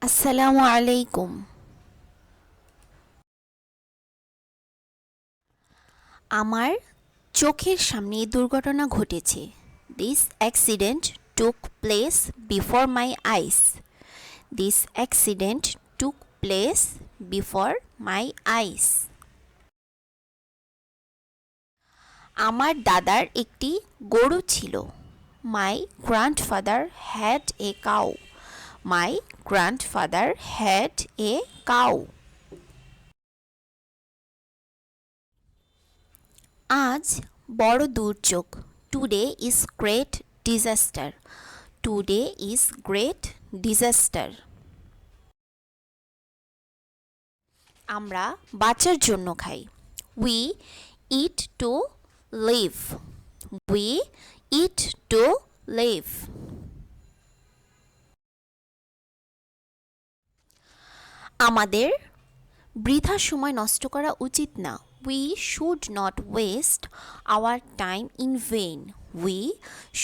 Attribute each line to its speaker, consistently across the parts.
Speaker 1: আসসালামু আলাইকুম। আমার চোখের সামনে এই দুর্ঘটনা ঘটেছে। This accident took place before my eyes. This accident took place before my eyes. আমার দাদার একটি গরু ছিল। My grandfather had a cow. My grandfather had a cow. আজ বড় দুর্যোগ। Today is great disaster. Today is great disaster. আমরা বাঁচার জন্য খাই। We eat to live. We eat to live. আমাদের বৃথা সময় নষ্ট করা উচিত না। We should not waste our time in vein. We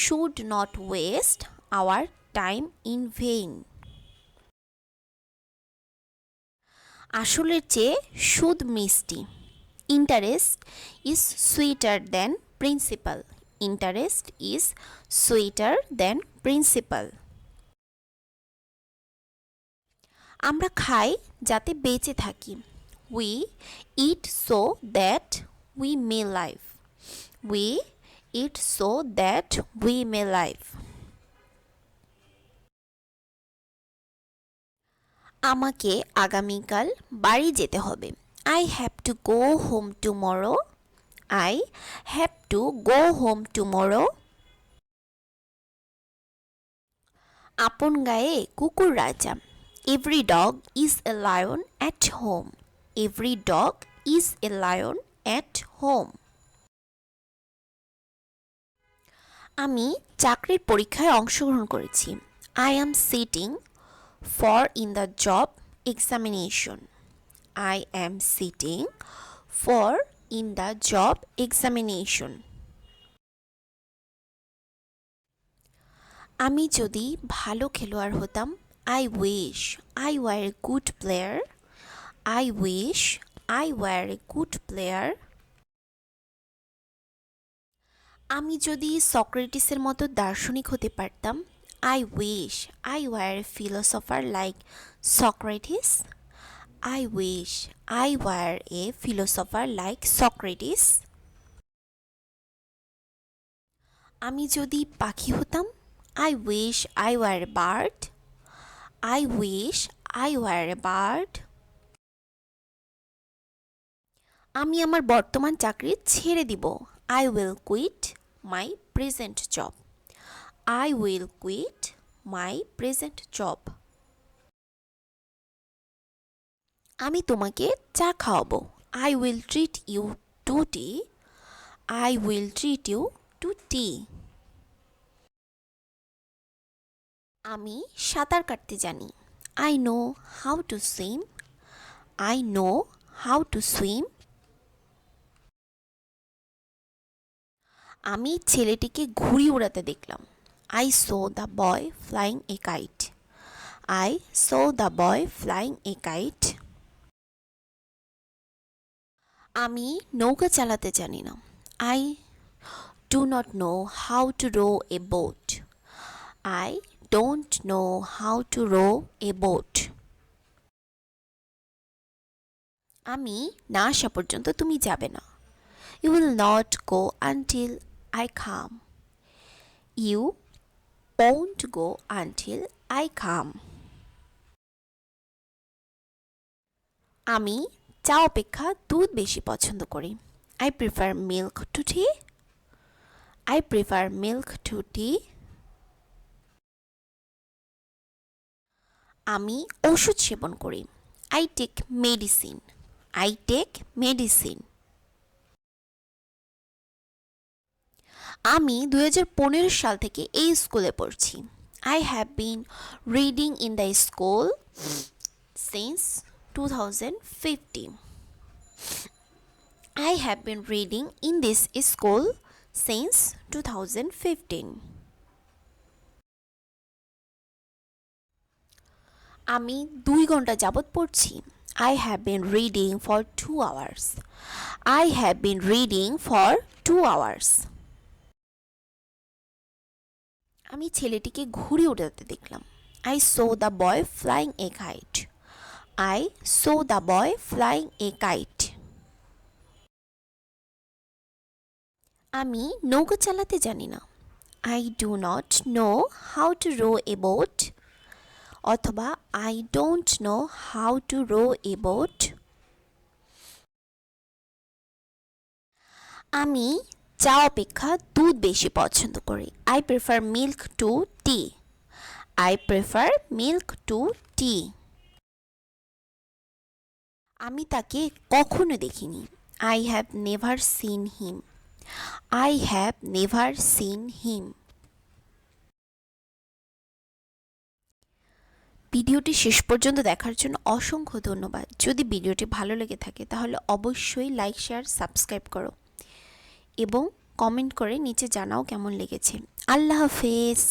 Speaker 1: should not waste our time in vain. আসলের চেয়ে সুদ মিষ্টি। Interest is sweeter than principal. Interest is sweeter than principal. আমরা খাই যাতে বেঁচে থাকি। We eat so that we may live. We eat so that we may live. আমাকে আগামীকাল বাড়ি যেতে হবে। I have to go home tomorrow. I have to go home tomorrow. আপন গায়ে কুকুর রাজা। Every dog is a lion at home. Every dog is a lion at home. আমি চাকরির পরীক্ষায় অংশগ্রহণ করেছি। I am sitting for in the job examination. I am sitting for in the job examination. আমি যদি ভালো খেলোয়াড় হতাম। I wish I were a good player. I wish I were a good player. আমি যদি সক্রেটিসের মতো দার্শনিক হতে পারতাম। I wish I were a philosopher like Socrates. I wish I were a philosopher like Socrates. আমি যদি পাখি হতাম। I wish I were a bird. I wish I were a bird. আমি আমার বর্তমান চাকরি ছেড়ে দিব। I will quit my present job. I will quit my present job. আমি তোমাকে চা খাওয়াবো। I will treat you to tea. I will treat you to tea. আমি সাঁতার কাটতে জানি। I know how to swim. I know how to swim. আমি ছেলেটিকে ঘুড়ি উড়াতে দেখলাম। I saw the boy flying a kite. I saw the boy flying a kite. আমি নৌকা চালাতে জানি না। I do not know how to row a boat. I don't know how to row a boat. আমি না আসা পর্যন্ত তুমি যাবে না। You will not go until I come. You won't go until I come. আমি চা অপেক্ষা দুধ বেশি পছন্দ করি। I prefer milk to tea. I prefer milk to tea. আমি ওষুধ সেবন করি। I take medicine. I take medicine. আমি 2015 সাল থেকে এই স্কুলে পড়ছি। I have been reading in the school since 2015. I have been reading in this school since 2015. আমি 2 ঘন্টা যাবত পড়ছি। I have been reading for 2 hours. I have been reading for 2 hours. আমি ছেলেটিকে ঘুড়ি উড়াতে দেখলাম। I saw the boy flying a kite. I saw the boy flying a kite. আমি নৌকা চালাতে জানি না। I do not know how to row a boat. অথবা I don't know how to row a boat. আমি চা অপেক্ষা দুধ বেশি পছন্দ করি। I prefer milk to tea. I prefer milk to tea. আমি তাকে কখনো দেখিনি। I have never seen him. I have never seen him. ভিডিওটি শেষ পর্যন্ত দেখার জন্য অসংখ্য ধন্যবাদ। যদি ভিডিওটি ভালো লেগে থাকে তাহলে অবশ্যই লাইক, শেয়ার, সাবস্ক্রাইব করো এবং কমেন্ট করে নিচে জানাও কেমন লেগেছে। আল্লাহ হাফেজ।